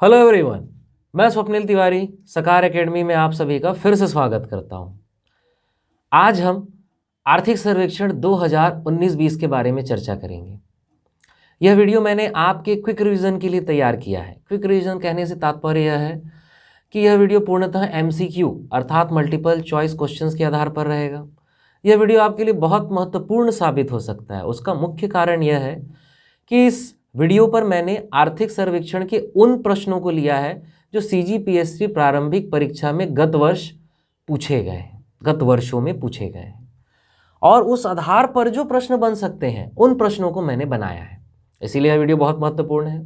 Hello everyone, मैं स्वप्निल तिवारी सकार academy में आप सभी का फिर से स्वागत करता हूं। आज हम आर्थिक सर्वेक्षण 2019-20 के बारे में चर्चा करेंगे। यह वीडियो मैंने आपके क्विक रिवीजन के लिए तैयार किया है। क्विक रिवीजन कहने से तात्पर्य यह है कि यह वीडियो पूर्णतः MCQ अर्थात मल्टीपल चॉइस क्वेश्चंस के आधार पर रहेगा। यह वीडियो आपके लिए बहुत महत्वपूर्ण साबित हो सकता है। उसका मुख्य कारण यह है कि इस वीडियो पर मैंने आर्थिक सर्वेक्षण के उन प्रश्नों को लिया है जो CGPSC प्रारंभिक परीक्षा में गत वर्षों में पूछे गए हैं और उस आधार पर जो प्रश्न बन सकते हैं उन प्रश्नों को मैंने बनाया है। इसीलिए यह वीडियो बहुत महत्वपूर्ण है।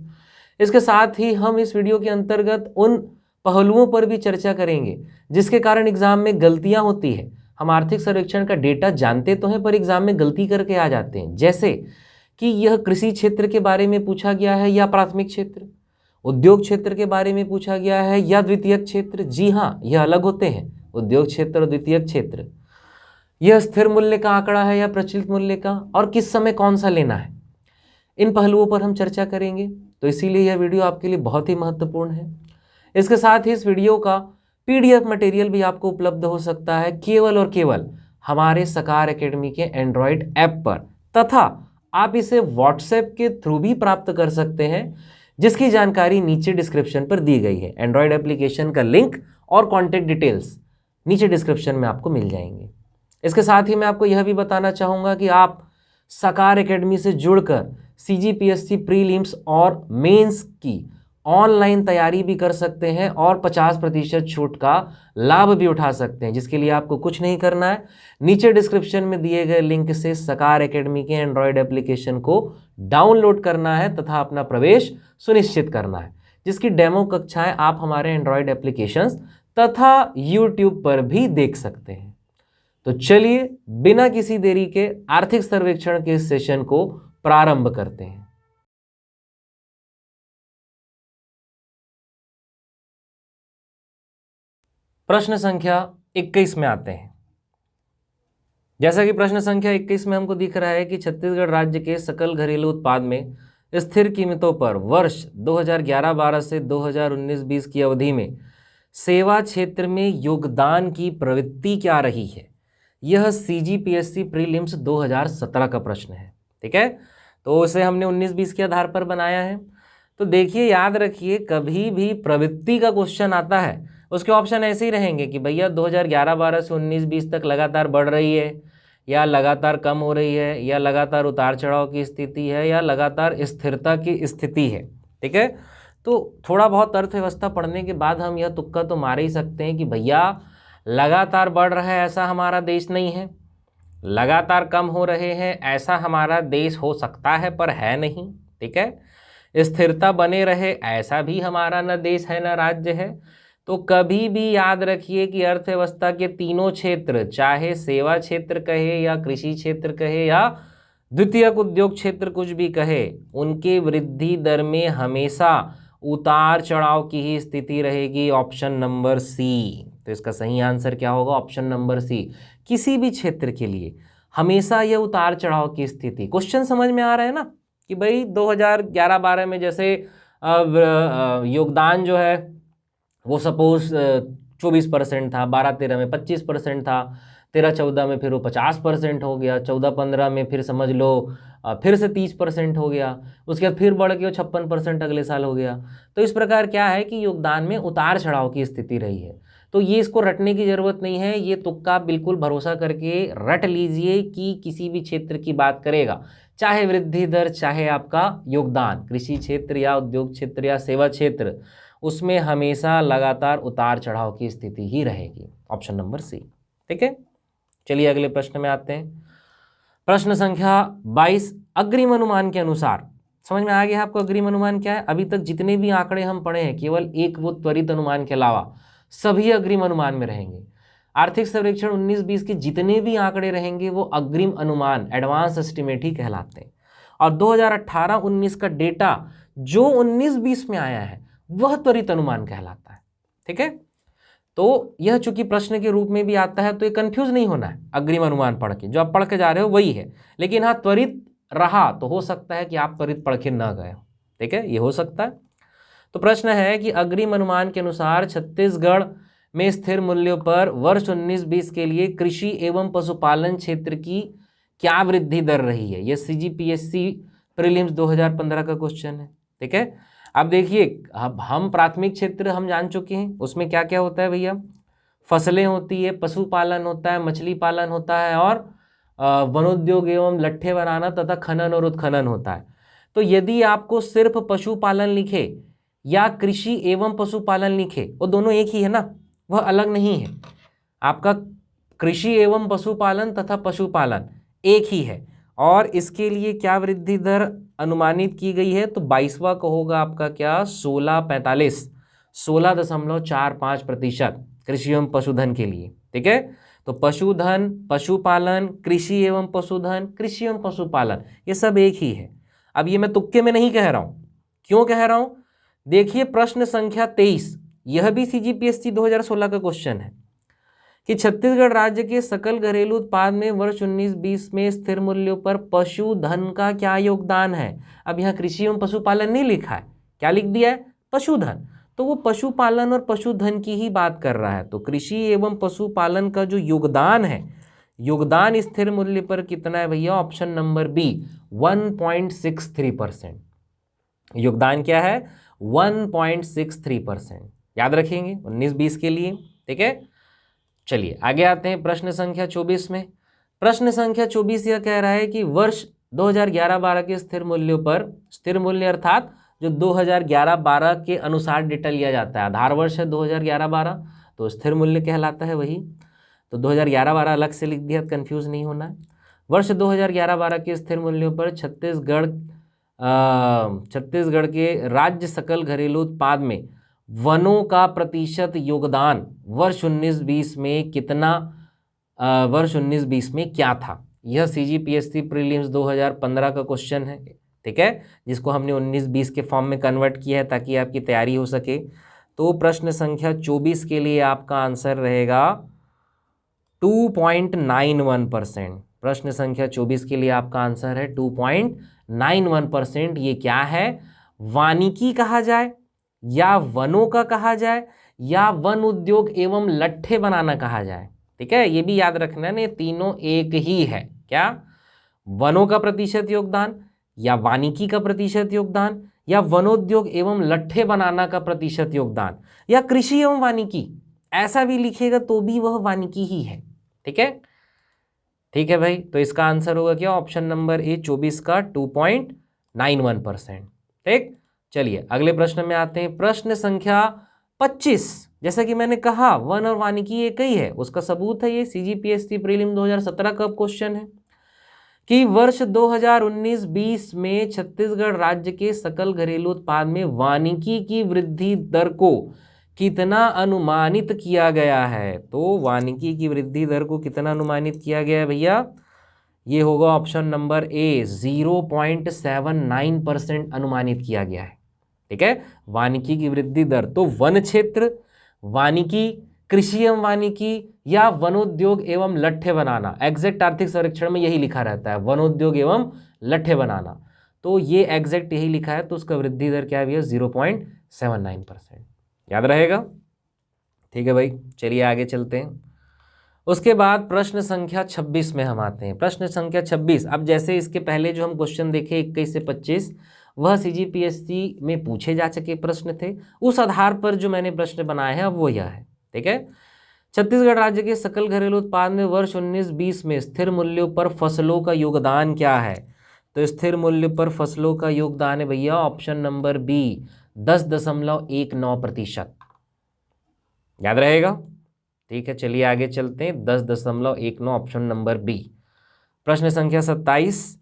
इसके साथ ही हम इस वीडियो के अंतर्गत उन पहलुओं पर भी चर्चा करेंगे जिसके कारण एग्जाम में गलतियां होती है। हम आर्थिक सर्वेक्षण का डेटा जानते तो हैं पर एग्जाम में गलती करके आ जाते हैं, जैसे कि यह कृषि क्षेत्र के बारे में पूछा गया है या प्राथमिक क्षेत्र, उद्योग क्षेत्र के बारे में पूछा गया है या द्वितीयक क्षेत्र। जी हाँ, यह अलग होते हैं, उद्योग क्षेत्र और द्वितीयक क्षेत्र। यह स्थिर मूल्य का आंकड़ा है या प्रचलित मूल्य का, और किस समय कौन सा लेना है, इन पहलुओं पर हम चर्चा करेंगे। तो इसीलिए यह वीडियो आपके लिए बहुत ही महत्वपूर्ण है। इसके साथ ही इस वीडियो का PDF मटेरियल भी आपको उपलब्ध हो सकता है केवल और केवल हमारे सकार एकेडमी के एंड्रॉयड ऐप पर, तथा आप इसे व्हाट्सएप के थ्रू भी प्राप्त कर सकते हैं जिसकी जानकारी नीचे डिस्क्रिप्शन पर दी गई है। एंड्रॉयड एप्लीकेशन का लिंक और कॉन्टैक्ट डिटेल्स नीचे डिस्क्रिप्शन में आपको मिल जाएंगे। इसके साथ ही मैं आपको यह भी बताना चाहूँगा कि आप सकार एकेडमी से जुड़कर CGPSC प्रीलिम्स और मेंस की ऑनलाइन तैयारी भी कर सकते हैं और 50% छूट का लाभ भी उठा सकते हैं, जिसके लिए आपको कुछ नहीं करना है। नीचे डिस्क्रिप्शन में दिए गए लिंक से सकार एकेडमी के एंड्रॉयड एप्लीकेशन को डाउनलोड करना है तथा अपना प्रवेश सुनिश्चित करना है, जिसकी डेमो कक्षाएं आप हमारे एंड्रॉयड एप्लीकेशंस तथा यूट्यूब पर भी देख सकते हैं। तो चलिए बिना किसी देरी के आर्थिक सर्वेक्षण के इस सेशन को प्रारंभ करते हैं। प्रश्न संख्या 21 में आते हैं। जैसा कि प्रश्न संख्या 21 में हमको दिख रहा है कि छत्तीसगढ़ राज्य के सकल घरेलू उत्पाद में स्थिर कीमतों पर वर्ष 2011-12 से 2019-20 की अवधि में सेवा क्षेत्र में योगदान की प्रवृत्ति क्या रही है। यह CGPSC प्रीलिम्स 2017 का प्रश्न है। ठीक है, तो उसे हमने 19-20 के आधार पर बनाया है। तो देखिए, याद रखिए, कभी भी प्रवृत्ति का क्वेश्चन आता है उसके ऑप्शन ऐसे ही रहेंगे कि भैया 2011-12 से 19-20 तक लगातार बढ़ रही है या लगातार कम हो रही है या लगातार उतार चढ़ाव की स्थिति है या लगातार स्थिरता की स्थिति है। ठीक है, तो थोड़ा बहुत अर्थव्यवस्था पढ़ने के बाद हम यह तुक्का तो मार ही सकते हैं कि भैया लगातार बढ़ रहा है ऐसा हमारा देश नहीं है, लगातार कम हो रहे हैं ऐसा हमारा देश हो सकता है पर है नहीं। ठीक है, स्थिरता बने रहे ऐसा भी हमारा न देश है न राज्य है। तो कभी भी याद रखिए कि अर्थव्यवस्था के तीनों क्षेत्र, चाहे सेवा क्षेत्र कहे या कृषि क्षेत्र कहे या द्वितीयक उद्योग क्षेत्र कुछ भी कहे, उनके वृद्धि दर में हमेशा उतार चढ़ाव की ही स्थिति रहेगी। Option number C. तो इसका सही आंसर क्या होगा? Option number C. किसी भी क्षेत्र के लिए हमेशा यह उतार चढ़ाव की स्थिति। क्वेश्चन समझ में आ रहा है ना कि भाई 2011-12 में जैसे योगदान जो है वो सपोज 24% था, 12-13 में 25% था, 13-14 में फिर वो 50% हो गया, 14-15 में फिर समझ लो फिर से 30% हो गया, उसके बाद फिर बढ़ के वो 56% अगले साल हो गया। तो इस प्रकार क्या है कि योगदान में उतार चढ़ाव की स्थिति रही है। तो ये इसको रटने की ज़रूरत नहीं है, ये तुक्का बिल्कुल भरोसा करके रट लीजिए कि किसी भी क्षेत्र की बात करेगा, चाहे वृद्धि दर चाहे आपका योगदान, कृषि क्षेत्र या उद्योग क्षेत्र या सेवा क्षेत्र, उसमें हमेशा लगातार उतार चढ़ाव की स्थिति ही रहेगी। Option number C. ठीक है, चलिए अगले प्रश्न में आते हैं। प्रश्न संख्या 22, अग्रिम अनुमान के अनुसार। समझ में आ गया आपको अग्रिम अनुमान क्या है? अभी तक जितने भी आंकड़े हम पढ़े हैं केवल एक वो त्वरित अनुमान के अलावा सभी अग्रिम अनुमान में रहेंगे। आर्थिक सर्वेक्षण 19-20 के जितने भी आंकड़े रहेंगे वो अग्रिम अनुमान, एडवांस एस्टिमेट ही कहलाते हैं। और 2018-19 का डेटा जो 19-20 में आया है वह त्वरित अनुमान कहलाता है। ठीक है, तो यह चूंकि प्रश्न के रूप में भी आता है तो ये कंफ्यूज नहीं होना है। अग्रिम अनुमान पढ़ के जो आप पढ़ के जा रहे हो वही है, लेकिन हाँ त्वरित रहा तो हो सकता है कि आप त्वरित पढ़ के ना गए हो। ठीक है, ये हो सकता है। तो प्रश्न है कि अग्रिम अनुमान के अनुसार छत्तीसगढ़ में स्थिर मूल्यों पर वर्ष 19-20 के लिए कृषि एवं पशुपालन क्षेत्र की क्या वृद्धि दर रही है। यह CGPSC प्रीलिम्स 2015 का क्वेश्चन है। ठीक है, अब देखिए, अब हम प्राथमिक क्षेत्र हम जान चुके हैं, उसमें क्या क्या होता है भैया, फसलें होती है, पशुपालन होता है, मछली पालन होता है और वनोद्योग एवं लट्ठे बनाना तथा खनन और उत्खनन होता है। तो यदि आपको सिर्फ पशुपालन लिखे या कृषि एवं पशुपालन लिखे, वो दोनों एक ही है ना, वह अलग नहीं है। आपका कृषि एवं पशुपालन तथा पशुपालन एक ही है और इसके लिए क्या वृद्धि दर अनुमानित की गई है, तो 22वां का होगा आपका क्या, 16.45% कृषि एवं पशुधन के लिए। ठीक है, तो पशुधन, पशुपालन, कृषि एवं पशुधन, कृषि एवं पशुपालन, ये सब एक ही है। अब ये मैं तुक्के में नहीं कह रहा हूं, क्यों कह रहा हूं, देखिए प्रश्न संख्या 23, यह भी CGPSC 2016 का क्वेश्चन है कि छत्तीसगढ़ राज्य के सकल घरेलू उत्पाद में वर्ष 19-20 में स्थिर मूल्यों पर पशुधन का क्या योगदान है। अब यहाँ कृषि एवं पशुपालन नहीं लिखा है, क्या लिख दिया है, पशुधन, तो वो पशुपालन और पशुधन की ही बात कर रहा है। तो कृषि एवं पशुपालन का जो योगदान है, योगदान स्थिर मूल्य पर कितना है भैया, ऑप्शन नंबर बी 1.63%। योगदान क्या है, 1.63%, याद रखेंगे 19-20 के लिए। ठीक है, चलिए आगे आते हैं प्रश्न संख्या 24 में। प्रश्न संख्या 24 यह कह रहा है कि वर्ष 2011-12 के स्थिर मूल्यों पर, स्थिर मूल्य अर्थात जो 2011-12 के अनुसार डेटा लिया जाता है, आधार वर्ष है 2011-12, तो स्थिर मूल्य कहलाता है वही। तो 2011-12 अलग से लिख दिया, कंफ्यूज नहीं होना है। वर्ष 2011-12 के स्थिर मूल्यों पर छत्तीसगढ़ के राज्य सकल घरेलू उत्पाद में वनों का प्रतिशत योगदान वर्ष 19-20 में कितना, वर्ष 19-20 में क्या था। यह CGPSC प्रीलिम्स 2015 का क्वेश्चन है। ठीक है, जिसको हमने 19-20 के फॉर्म में कन्वर्ट किया है ताकि आपकी तैयारी हो सके। तो प्रश्न संख्या 24 के लिए आपका आंसर रहेगा 2.91%। प्रश्न संख्या 24 के लिए आपका आंसर है 2.91%। ये क्या है, वानिकी कहा जाए या वनों का कहा जाए या वन उद्योग एवं लट्ठे बनाना कहा जाए। ठीक है, ये भी याद रखना है, तीनों एक ही है। क्या, वनों का प्रतिशत योगदान या वानिकी का प्रतिशत योगदान या वनोद्योग एवं लट्ठे बनाना का प्रतिशत योगदान या कृषि एवं वानिकी, ऐसा भी लिखेगा तो भी वह वानिकी ही है। ठीक है, ठीक है भाई, तो इसका आंसर होगा क्या, ऑप्शन नंबर ए 24 का 2.91%। ठीक, चलिए अगले प्रश्न में आते हैं। प्रश्न संख्या 25, जैसा कि मैंने कहा वन और वानिकी एक ही है, उसका सबूत है ये CGPSC प्रीलिम 2017 का क्वेश्चन है कि वर्ष 2019-20 में छत्तीसगढ़ राज्य के सकल घरेलू उत्पाद में वानिकी की वृद्धि दर को कितना अनुमानित किया गया है। तो वानिकी की वृद्धि दर को कितना अनुमानित किया गया है भैया, ये होगा ऑप्शन नंबर ए 0.79% अनुमानित किया गया है। ठीक है, वानिकी की वृद्धि दर, तो वन क्षेत्र, वानिकी, कृषि एवं वानिकी या वनोद्योग एवं लट्ठे बनाना, एग्जैक्ट आर्थिक सर्वेक्षण में यही लिखा रहता है, वनोद्योग एवं लट्ठे बनाना, तो ये एग्जैक्ट यही लिखा है, तो उसका वृद्धि दर क्या है 0.79%, याद रहेगा। ठीक है भाई, चलिए आगे चलते हैं। उसके बाद प्रश्न संख्या 26 में हम आते हैं। प्रश्न संख्या 26, अब जैसे इसके पहले जो हम क्वेश्चन देखे 21 से 25, वह CGPSC में पूछे जा चुके प्रश्न थे, उस आधार पर जो मैंने प्रश्न बनाए हैं अब वो यह है। ठीक है, छत्तीसगढ़ राज्य के सकल घरेलू उत्पाद में वर्ष 19-20 में स्थिर मूल्यों पर फसलों का योगदान क्या है। तो स्थिर मूल्य पर फसलों का योगदान है भैया ऑप्शन नंबर बी 10.19%, याद रहेगा। ठीक है, चलिए आगे चलते हैं। 10.19 ऑप्शन नंबर बी। प्रश्न संख्या 27,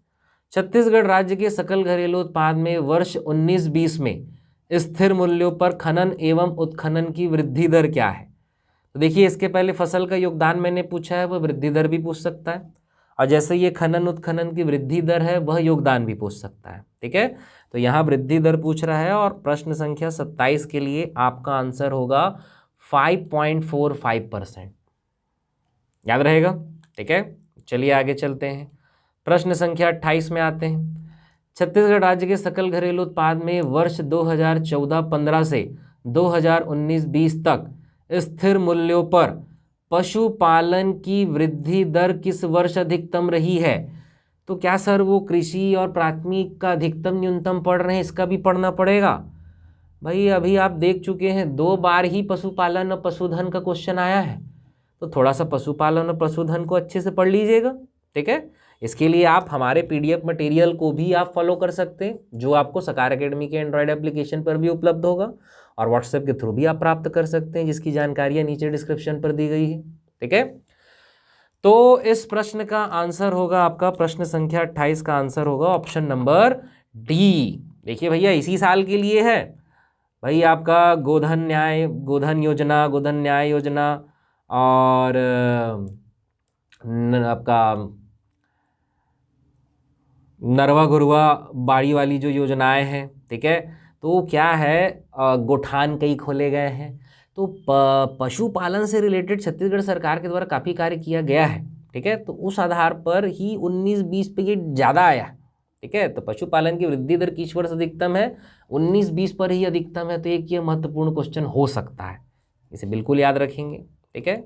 छत्तीसगढ़ राज्य के सकल घरेलू उत्पाद में वर्ष 19-20 में स्थिर मूल्यों पर खनन एवं उत्खनन की वृद्धि दर क्या है। तो देखिए, इसके पहले फसल का योगदान मैंने पूछा है, वह वृद्धि दर भी पूछ सकता है, और जैसे ये खनन उत्खनन की वृद्धि दर है वह योगदान भी पूछ सकता है। ठीक है, तो यहाँ वृद्धि दर पूछ रहा है, और प्रश्न संख्या 27 के लिए आपका आंसर होगा 5.45%, याद रहेगा। ठीक है, चलिए आगे चलते हैं। प्रश्न संख्या 28 में आते हैं। छत्तीसगढ़ राज्य के सकल घरेलू उत्पाद में वर्ष 2014-15 से 2019-20 तक स्थिर मूल्यों पर पशुपालन की वृद्धि दर किस वर्ष अधिकतम रही है? तो क्या सर वो कृषि और प्राथमिक का अधिकतम न्यूनतम पढ़ रहे हैं, इसका भी पढ़ना पड़ेगा? भाई अभी आप देख चुके हैं 2 बार ही पशुपालन और पशुधन का क्वेश्चन आया है, तो थोड़ा सा पशुपालन और पशुधन को अच्छे से पढ़ लीजिएगा, ठीक है। इसके लिए आप हमारे पीडीएफ मटेरियल को भी आप फॉलो कर सकते हैं, जो आपको सकार एकेडमी के एंड्रॉयड एप्लीकेशन पर भी उपलब्ध होगा और व्हाट्सएप के थ्रू भी आप प्राप्त कर सकते हैं, जिसकी जानकारियाँ नीचे डिस्क्रिप्शन पर दी गई है, ठीक है। तो इस प्रश्न का आंसर होगा आपका, प्रश्न संख्या 28 का आंसर होगा ऑप्शन नंबर डी। देखिए भैया इसी साल के लिए है भाई आपका गोधन न्याय योजना और आपका नरवा गुरवा बाड़ी वाली जो योजनाएं हैं, ठीक है। तो क्या है, गोठान कई खोले गए हैं, तो पशुपालन से रिलेटेड छत्तीसगढ़ सरकार के द्वारा काफ़ी कार्य किया गया है, ठीक है। तो उस आधार पर ही 19-20 पे ये ज़्यादा आया, ठीक है। तो पशुपालन की वृद्धि दर किस वर्ष अधिकतम है? 19-20 पर ही अधिकतम है। तो एक ये महत्वपूर्ण क्वेश्चन हो सकता है, इसे बिल्कुल याद रखेंगे, ठीक है।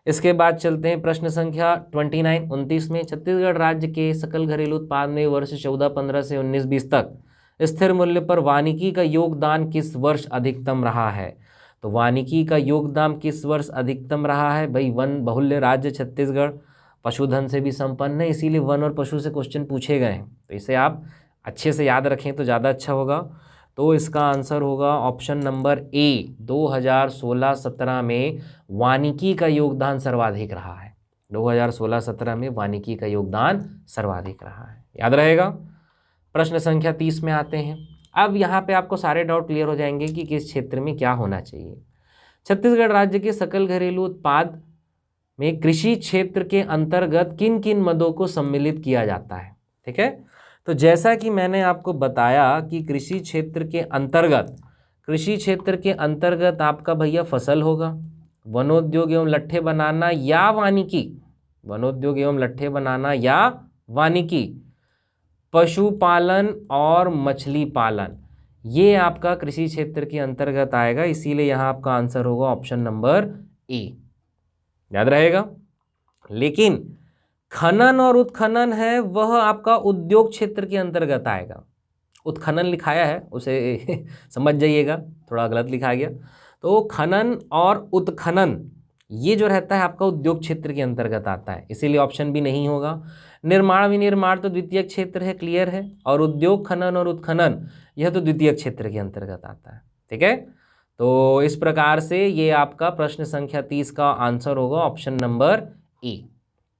इसके बाद चलते हैं प्रश्न संख्या 29 में। छत्तीसगढ़ राज्य के सकल घरेलू उत्पाद में वर्ष 14-15 से 19-20 तक स्थिर मूल्य पर वानिकी का योगदान किस वर्ष अधिकतम रहा है? तो वानिकी का योगदान किस वर्ष अधिकतम रहा है? भाई वन बहुल्य राज्य छत्तीसगढ़ पशुधन से भी संपन्न है, इसीलिए वन और पशु से क्वेश्चन पूछे गए हैं, तो इसे आप अच्छे से याद रखें तो ज़्यादा अच्छा होगा। तो इसका आंसर होगा ऑप्शन नंबर ए, 2016-17 में वानिकी का योगदान सर्वाधिक रहा है। 2016-17 में वानिकी का योगदान सर्वाधिक रहा है, याद रहेगा। प्रश्न संख्या 30 में आते हैं। अब यहाँ पे आपको सारे डाउट क्लियर हो जाएंगे कि किस क्षेत्र में क्या होना चाहिए। छत्तीसगढ़ राज्य के सकल घरेलू उत्पाद में कृषि क्षेत्र के अंतर्गत किन किन मदों को सम्मिलित किया जाता है, ठीक है। तो जैसा कि मैंने आपको बताया कि कृषि क्षेत्र के अंतर्गत आपका भैया फसल होगा, वनोद्योग एवं लट्ठे बनाना या वानिकी, पशुपालन और मछली पालन, ये आपका कृषि क्षेत्र के अंतर्गत आएगा, इसीलिए यहाँ आपका आंसर होगा ऑप्शन नंबर ए, याद रहेगा। लेकिन खनन और उत्खनन है वह आपका उद्योग क्षेत्र के अंतर्गत आएगा। उत्खनन लिखाया है उसे समझ जाइएगा, थोड़ा गलत लिखा गया। तो खनन और उत्खनन ये जो रहता है आपका उद्योग क्षेत्र के अंतर्गत आता है, इसीलिए ऑप्शन भी नहीं होगा। निर्माण विनिर्माण तो द्वितीय क्षेत्र है, क्लियर है, और उद्योग खनन और उत्खनन यह तो द्वितीय क्षेत्र के अंतर्गत आता है, ठीक है। तो इस प्रकार से ये आपका प्रश्न संख्या 30 का आंसर होगा ऑप्शन नंबर ए,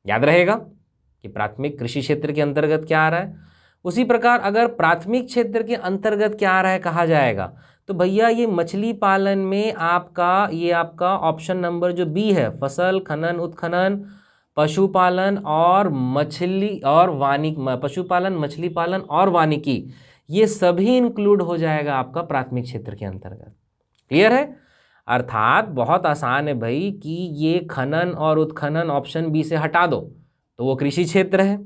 याद रहेगा कि प्राथमिक कृषि क्षेत्र के अंतर्गत क्या आ रहा है। उसी प्रकार अगर प्राथमिक क्षेत्र के अंतर्गत क्या आ रहा है कहा जाएगा, तो भैया ये मछली पालन में आपका ऑप्शन नंबर जो बी है, फसल खनन उत्खनन पशुपालन मछली पालन और वानिकी, ये सभी इंक्लूड हो जाएगा आपका प्राथमिक क्षेत्र के अंतर्गत, क्लियर है। अर्थात बहुत आसान है भाई कि ये खनन और उत्खनन ऑप्शन बी से हटा दो तो वो कृषि क्षेत्र है,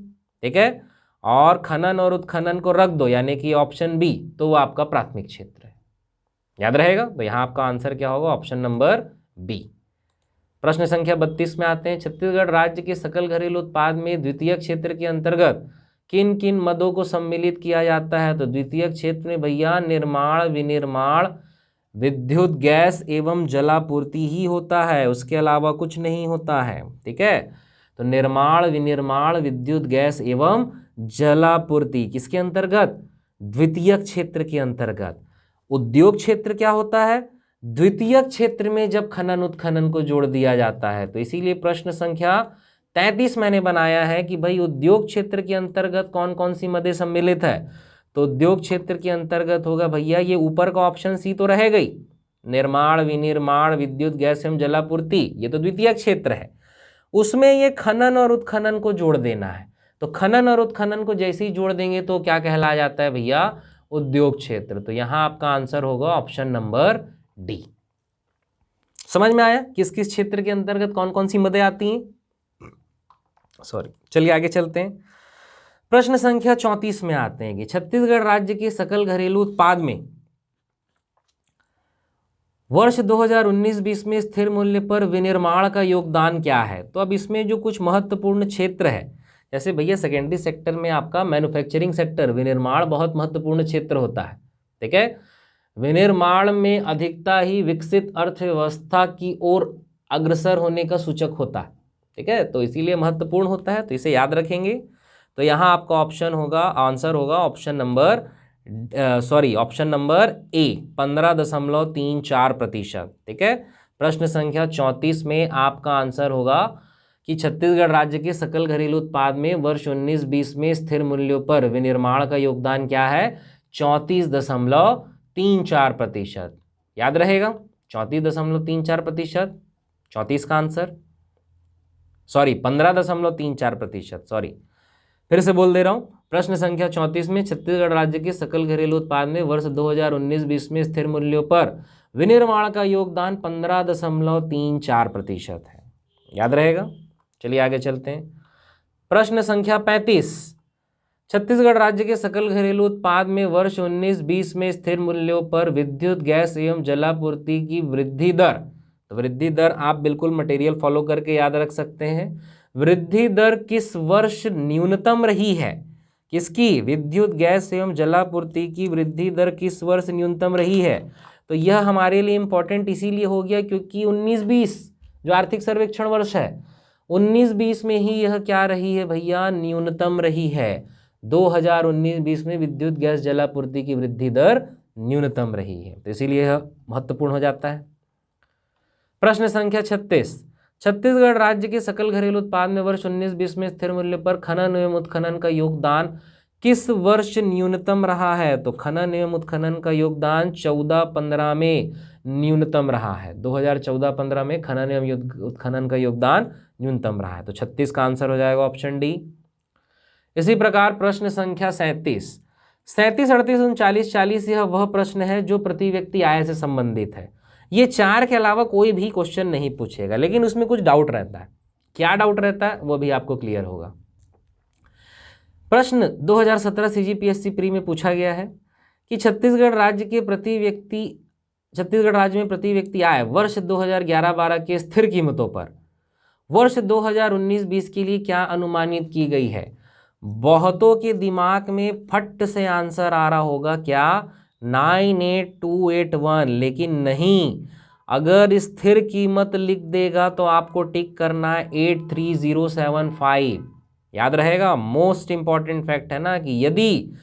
ठीक है, और खनन और उत्खनन को रख दो यानी कि ऑप्शन बी, तो वो आपका प्राथमिक क्षेत्र है, याद रहेगा। तो यहाँ आपका आंसर क्या होगा, ऑप्शन नंबर बी। प्रश्न संख्या 32 में आते हैं। छत्तीसगढ़ राज्य के सकल घरेलू उत्पाद में द्वितीय क्षेत्र के अंतर्गत किन किन मदों को सम्मिलित किया जाता है? तो द्वितीय क्षेत्र में भैया निर्माण विनिर्माण विद्युत गैस एवं जलापूर्ति ही होता है, उसके अलावा कुछ नहीं होता है, ठीक है। तो निर्माण विनिर्माण विद्युत गैस एवं जलापूर्ति किसके अंतर्गत? द्वितीय क्षेत्र के अंतर्गत। उद्योग क्षेत्र क्या होता है? द्वितीय क्षेत्र में जब खनन उत्खनन को जोड़ दिया जाता है। तो इसीलिए प्रश्न संख्या 33 मैंने बनाया है कि भाई उद्योग क्षेत्र के अंतर्गत कौन कौन सी मदें सम्मिलित है। तो उद्योग क्षेत्र के अंतर्गत होगा भैया ये ऊपर का ऑप्शन सी तो रह गई, निर्माण विनिर्माण विद्युत गैस एवं जलापूर्ति, ये तो द्वितीय क्षेत्र है, उसमें ये खनन और उत्खनन को जोड़ देना है। तो खनन और उत्खनन को जैसे ही जोड़ देंगे तो क्या कहला जाता है भैया? उद्योग क्षेत्र। तो यहाँ आपका आंसर होगा ऑप्शन नंबर डी। समझ में आया किस किस क्षेत्र के अंतर्गत कौन कौन सी मदें आती हैं? सॉरी, चलिए आगे चलते हैं। प्रश्न संख्या 34 में आते हैं कि छत्तीसगढ़ राज्य के सकल घरेलू उत्पाद में वर्ष 2019-20 में स्थिर मूल्य पर विनिर्माण का योगदान क्या है। तो अब इसमें जो कुछ महत्वपूर्ण क्षेत्र है, जैसे भैया सेकेंडरी सेक्टर में आपका मैन्युफैक्चरिंग सेक्टर, विनिर्माण बहुत महत्वपूर्ण क्षेत्र होता है, ठीक है। विनिर्माण में अधिकता ही विकसित अर्थव्यवस्था की ओर अग्रसर होने का सूचक होता है, ठीक है, तो इसीलिए महत्वपूर्ण होता है, तो इसे याद रखेंगे। तो यहाँ आपका ऑप्शन होगा, आंसर होगा ऑप्शन नंबर ए 15.34%, ठीक है। प्रश्न संख्या 34 में आपका आंसर होगा कि छत्तीसगढ़ राज्य के सकल घरेलू उत्पाद में वर्ष 19-20 में स्थिर मूल्यों पर विनिर्माण का योगदान क्या है, 34.34%। याद रहेगा 34.34%, 34 का आंसर, 15.34%, सॉरी फिर से बोल दे रहा हूँ। प्रश्न संख्या 34 में छत्तीसगढ़ राज्य के सकल घरेलू उत्पाद में वर्ष 2019-20 में स्थिर मूल्यों पर विनिर्माण का योगदान 15.34% है। याद रहेगा। चलिए आगे चलते हैं। प्रश्न संख्या 35, छत्तीसगढ़ राज्य के सकल घरेलू उत्पाद में वर्ष 19-20 में स्थिर मूल्यों पर विद्युत गैस एवं जलापूर्ति की वृद्धि दर, तो वृद्धि दर आप बिल्कुल मटेरियल फॉलो करके याद रख सकते हैं। वृद्धि दर किस वर्ष न्यूनतम रही है, किसकी, विद्युत गैस एवं जलापूर्ति की वृद्धि दर किस वर्ष न्यूनतम रही है। तो यह हमारे लिए इंपॉर्टेंट इसीलिए हो गया क्योंकि 19-20 जो आर्थिक सर्वेक्षण वर्ष है, 19-20 में ही यह क्या रही है भैया, न्यूनतम रही है। 2019-20 में विद्युत गैस जलापूर्ति की वृद्धि दर न्यूनतम रही है, तो इसीलिए यह महत्वपूर्ण हो जाता है। प्रश्न संख्या 36, छत्तीसगढ़ राज्य के सकल घरेलू उत्पाद में वर्ष 19-20 में स्थिर मूल्य पर खनन एवं उत्खनन का योगदान किस वर्ष न्यूनतम रहा है। तो खनन एवं उत्खनन का योगदान 14-15 में न्यूनतम रहा है। 2014-15 में खनन एवं उत्खनन का योगदान न्यूनतम रहा है, तो 36 का आंसर हो जाएगा ऑप्शन डी। इसी प्रकार प्रश्न संख्या 37, 37, 38, 39, 40 यह वह प्रश्न है जो प्रति व्यक्ति आय से संबंधित है। ये चार के अलावा कोई भी क्वेश्चन नहीं पूछेगा, लेकिन उसमें कुछ डाउट रहता है। क्या डाउट रहता है वो भी आपको क्लियर होगा। प्रश्न 2017 CGPSC प्री में पूछा गया है कि छत्तीसगढ़ राज्य में प्रति व्यक्ति आय वर्ष 2011-12 के स्थिर कीमतों पर वर्ष 2019-20 के लिए क्या अनुमानित की गई है। बहुतों के दिमाग में फट से आंसर आ रहा होगा क्या, 98281, लेकिन नहीं, अगर स्थिर कीमत लिख देगा तो आपको टिक करना है 83075। याद रहेगा, मोस्ट इंपॉर्टेंट फैक्ट है ना कि यदि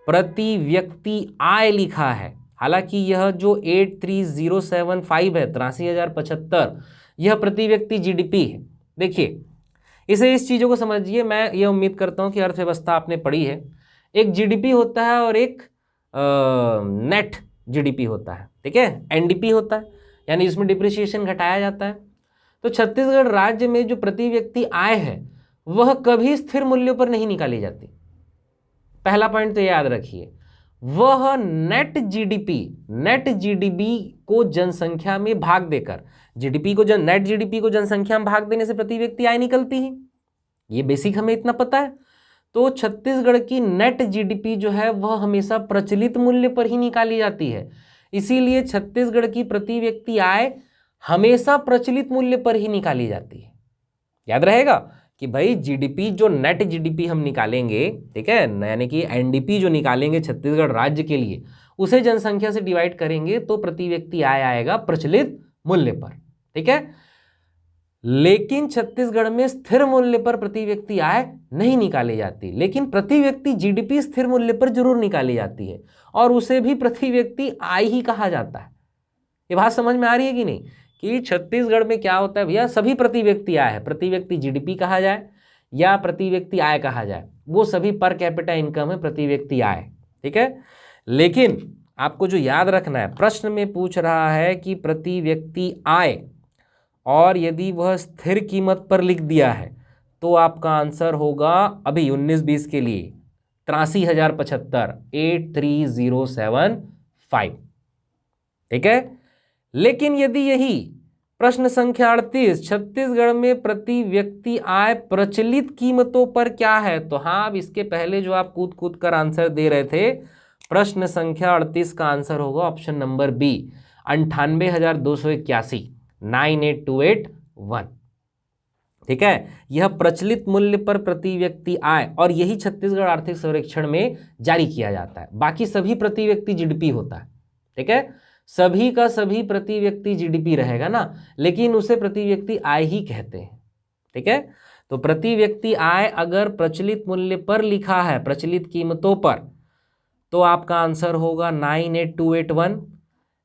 प्रति व्यक्ति आय लिखा है, हालांकि यह जो 83075 है 83,075, यह प्रति व्यक्ति जीडीपी है। देखिए इस चीज़ों को समझिए, मैं ये उम्मीद करता हूँ कि अर्थव्यवस्था आपने पढ़ी है। एक जीडीपी होता है और एक नेट जीडीपी होता है, ठीक है, एनडीपी होता है, यानी इसमें डिप्रिसिएशन घटाया जाता है। तो छत्तीसगढ़ राज्य में जो प्रति व्यक्ति आय है वह कभी स्थिर मूल्यों पर नहीं निकाली जाती। पहला पॉइंट तो याद रखिए, वह नेट जीडीपी को जनसंख्या में भाग देकर, नेट जीडीपी को जनसंख्या में भाग देने से प्रति व्यक्ति आय निकलती है। ये बेसिक हमें इतना पता है। तो छत्तीसगढ़ की नेट जीडीपी जो है वह हमेशा प्रचलित मूल्य पर ही निकाली जाती है, इसीलिए छत्तीसगढ़ की प्रति व्यक्ति आय हमेशा प्रचलित मूल्य पर ही निकाली जाती है। याद रहेगा कि भाई जीडीपी, जो नेट जीडीपी हम निकालेंगे, ठीक है, यानी कि एनडीपी जो निकालेंगे छत्तीसगढ़ राज्य के लिए, उसे जनसंख्या से डिवाइड करेंगे तो प्रति व्यक्ति आय आएगा प्रचलित मूल्य पर, ठीक है। लेकिन छत्तीसगढ़ में स्थिर मूल्य पर प्रति व्यक्ति आय नहीं निकाली जाती, लेकिन प्रति व्यक्ति जीडीपी स्थिर मूल्य पर जरूर निकाली जाती है और उसे भी प्रति व्यक्ति आय ही कहा जाता है। ये बात समझ में आ रही है कि नहीं कि छत्तीसगढ़ में क्या होता है भैया, सभी प्रति व्यक्ति आय है, प्रति व्यक्ति जीडीपी कहा जाए या प्रति व्यक्ति आय कहा जाए, वो सभी पर कैपिटा इनकम है, प्रति व्यक्ति आय, ठीक है। लेकिन आपको जो याद रखना है, प्रश्न में पूछ रहा है कि प्रति व्यक्ति आय, और यदि वह स्थिर कीमत पर लिख दिया है तो आपका आंसर होगा अभी 19-20 के लिए 83,075, 83075, ठीक है। लेकिन यदि यही प्रश्न संख्या 38, छत्तीसगढ़ में प्रति व्यक्ति आय प्रचलित कीमतों पर क्या है? तो हाँ, अब इसके पहले जो आप कूद कूद कर आंसर दे रहे थे, प्रश्न संख्या 38 का आंसर होगा ऑप्शन नंबर बी, 98,281, 98,281। ठीक है, यह प्रचलित मूल्य पर प्रति व्यक्ति आय, और यही छत्तीसगढ़ आर्थिक सर्वेक्षण में जारी किया जाता है। बाकी सभी प्रति व्यक्ति जीडीपी होता है। ठीक है, सभी का सभी प्रति व्यक्ति जीडीपी रहेगा ना, लेकिन उसे प्रति व्यक्ति आय ही कहते हैं। ठीक है, तो प्रति व्यक्ति आय अगर प्रचलित मूल्य पर लिखा है, प्रचलित कीमतों पर, तो आपका आंसर होगा 98,281।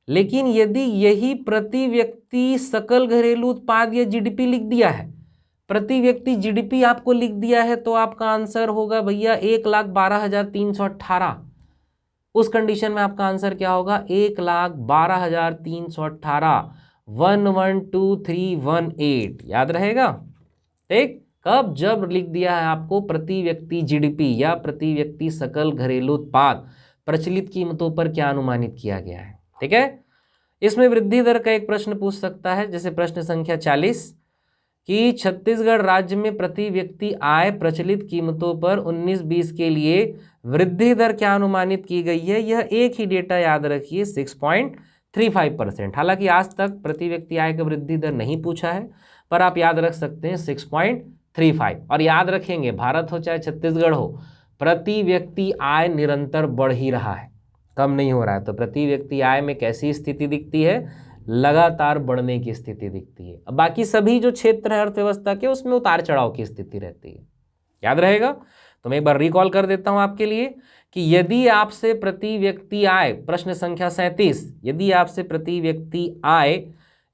लेकिन यदि यही प्रति व्यक्ति सकल घरेलू उत्पाद या जीडीपी लिख दिया है, प्रति व्यक्ति जीडीपी आपको लिख दिया है, तो आपका आंसर होगा भैया 1,12,318। उस कंडीशन में आपका आंसर क्या होगा? 1,12,318, 112318। याद रहेगा? ठीक, कब? जब लिख दिया है आपको प्रति व्यक्ति जीडीपी या प्रति व्यक्ति सकल घरेलू उत्पाद, प्रचलित कीमतों पर क्या अनुमानित किया गया है। ठीक है, इसमें वृद्धि दर का एक प्रश्न पूछ सकता है, जैसे प्रश्न संख्या 40 कि छत्तीसगढ़ राज्य में प्रति व्यक्ति आय प्रचलित कीमतों पर 19-20 के लिए वृद्धि दर क्या अनुमानित की गई है? यह एक ही डेटा याद रखिए, 6.35%। हालांकि आज तक प्रति व्यक्ति आय का वृद्धि दर नहीं पूछा है, पर आप याद रख सकते हैं 6.35। और याद रखेंगे, भारत हो चाहे छत्तीसगढ़ हो, प्रति व्यक्ति आय निरंतर बढ़ ही रहा है, कम नहीं हो रहा है। तो प्रति व्यक्ति आय में कैसी स्थिति दिखती है? लगातार बढ़ने की स्थिति दिखती है। अब बाकी सभी जो क्षेत्र है अर्थव्यवस्था के, उसमें उतार चढ़ाव की स्थिति रहती है। याद रहेगा? तो मैं एक बार रिकॉल कर देता हूं आपके लिए कि यदि आपसे प्रति व्यक्ति आय, प्रश्न संख्या 37, यदि आपसे प्रति व्यक्ति आय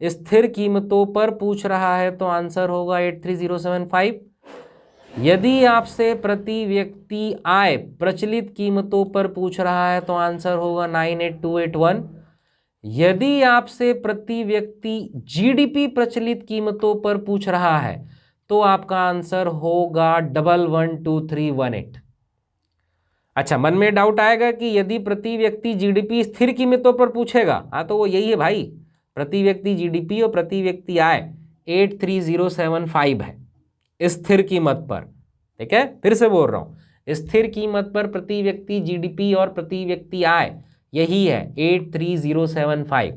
स्थिर कीमतों पर पूछ रहा है तो आंसर होगा 83075। यदि आपसे प्रति व्यक्ति आय प्रचलित कीमतों पर पूछ रहा है तो आंसर होगा 98,281। यदि आपसे प्रति व्यक्ति जीडीपी प्रचलित कीमतों पर पूछ रहा है तो आपका आंसर होगा 112318। अच्छा, मन में डाउट आएगा कि यदि प्रति व्यक्ति जीडीपी स्थिर कीमतों पर पूछेगा, हाँ तो वो यही है भाई, प्रति व्यक्ति जीडीपी और प्रति व्यक्ति आय 83075 है स्थिर कीमत पर। ठीक है, फिर से बोल रहा हूं, स्थिर कीमत पर प्रति व्यक्ति जीडीपी और प्रति व्यक्ति आय यही है 83075।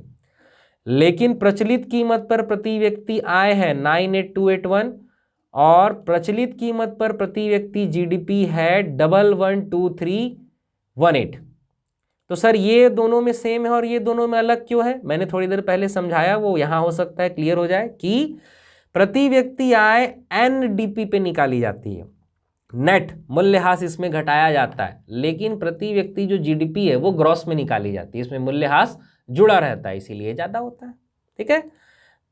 लेकिन प्रचलित कीमत पर प्रति व्यक्ति आय है 98,281 और प्रचलित कीमत पर प्रति व्यक्ति जीडीपी है 112318। तो सर ये दोनों में सेम है और ये दोनों में अलग क्यों है? मैंने थोड़ी देर पहले समझाया, वो यहां हो सकता है क्लियर हो जाए कि प्रति व्यक्ति आय एनडीपी पे निकाली जाती है, नेट मूल्यह्रास इसमें घटाया जाता है, लेकिन प्रति व्यक्ति जो जीडीपी है वो ग्रॉस में निकाली जाती है, इसमें मूल्यह्रास जुड़ा रहता है, इसीलिए ज़्यादा होता है। ठीक है,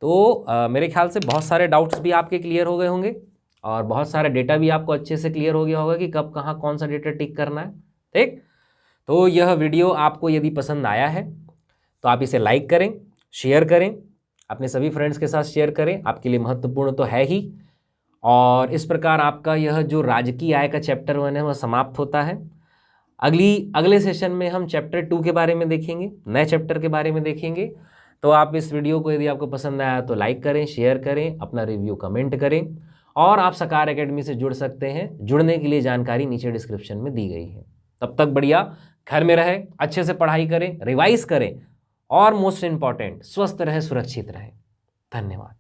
तो मेरे ख्याल से बहुत सारे डाउट्स भी आपके क्लियर हो गए होंगे और बहुत सारा डेटा भी आपको अच्छे से क्लियर हो गया होगा कि कब कहाँ कौन सा डेटा टिक करना है। ठीक, तो यह वीडियो आपको यदि पसंद आया है तो आप इसे लाइक करें, शेयर करें, अपने सभी फ्रेंड्स के साथ शेयर करें, आपके लिए महत्वपूर्ण तो है ही। और इस प्रकार आपका यह जो राजकीय आय का चैप्टर 1 है वह समाप्त होता है। अगले सेशन में हम चैप्टर 2 के बारे में देखेंगे, नए चैप्टर के बारे में देखेंगे। तो आप इस वीडियो को यदि आपको पसंद आया तो लाइक करें, शेयर करें, अपना रिव्यू कमेंट करें और आप सकार एकेडमी से जुड़ सकते हैं। जुड़ने के लिए जानकारी नीचे डिस्क्रिप्शन में दी गई है। तब तक बढ़िया घर में रहे, अच्छे से पढ़ाई करें, रिवाइज करें और मोस्ट इम्पॉर्टेंट स्वस्थ रहे, सुरक्षित रहें। धन्यवाद।